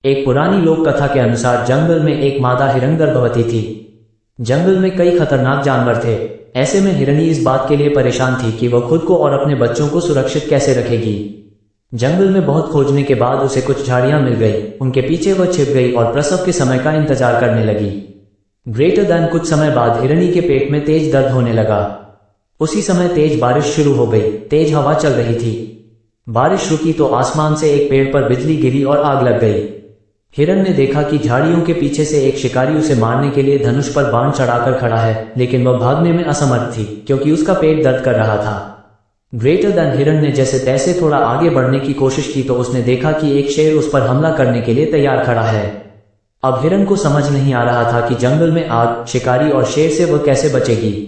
एक पुरानी लोक कथा के अनुसार जंगल में एक मादा हिरण गर्भवती थी। जंगल में कई खतरनाक जानवर थे। ऐसे में हिरणी इस बात के लिए परेशान थी कि वह खुद को और अपने बच्चों को सुरक्षित कैसे रखेगी। जंगल में बहुत खोजने के बाद उसे कुछ झाड़ियां मिल गई। उनके पीछे वह छिप गई और प्रसव के समय का इंतजार करने लगी। ग्रेटर दैन कुछ समय बाद हिरणी के पेट में तेज दर्द होने लगा। उसी समय तेज बारिश शुरू हो गई। तेज हवा चल रही थी। बारिश रुकी तो आसमान से एक पेड़ पर बिजली गिरी और आग लग गई। हिरण ने देखा कि झाड़ियों के पीछे से एक शिकारी उसे मारने के लिए धनुष पर बाण चढ़ाकर खड़ा है, लेकिन वह भागने में असमर्थ थी क्योंकि उसका पेट दर्द कर रहा था। ग्रेटर दैन हिरण ने जैसे तैसे थोड़ा आगे बढ़ने की कोशिश की तो उसने देखा कि एक शेर उस पर हमला करने के लिए तैयार खड़ा है। अब हिरण को समझ नहीं आ रहा था कि जंगल में आग, शिकारी और शेर से वह कैसे बचेगी।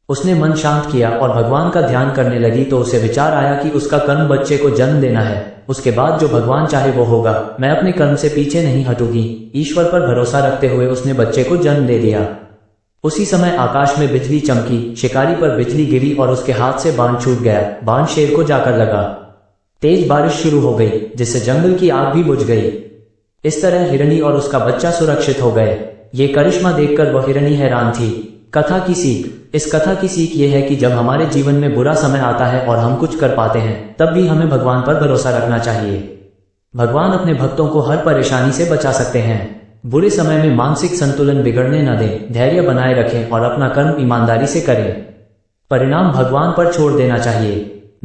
उसने मन शांत किया और भगवान का ध्यान करने लगी तो उसे विचार आया कि उसका कर्म बच्चे को जन्म देना है। उसके बाद जो भगवान चाहे वो होगा। मैं अपने कर्म से पीछे नहीं हटूंगी। ईश्वर पर भरोसा रखते हुए उसने बच्चे को जन्म दे दिया। उसी समय आकाश में बिजली चमकी, शिकारी पर बिजली गिरी और उसके हाथ से बाण छूट गया। बाण शेर को जाकर लगा। तेज बारिश शुरू हो गई जिससे जंगल की आग भी बुझ गई। इस तरह हिरणी और उसका बच्चा सुरक्षित हो गए। ये करिश्मा देखकर वह हिरणी हैरान थी। कथा की सीख। इस कथा की सीख ये है कि जब हमारे जीवन में बुरा समय आता है और हम कुछ कर पाते हैं, तब भी हमें भगवान पर भरोसा रखना चाहिए। भगवान अपने भक्तों को हर परेशानी से बचा सकते हैं। बुरे समय में मानसिक संतुलन बिगड़ने न दें, धैर्य बनाए रखें और अपना कर्म ईमानदारी से करें। परिणाम भगवान पर छोड़ देना चाहिए।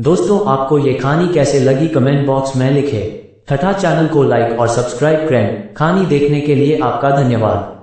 दोस्तों, आपको ये कहानी कैसे लगी कमेंट बॉक्स में लिखें तथा चैनल को लाइक और सब्सक्राइब करें। कहानी देखने के लिए आपका धन्यवाद।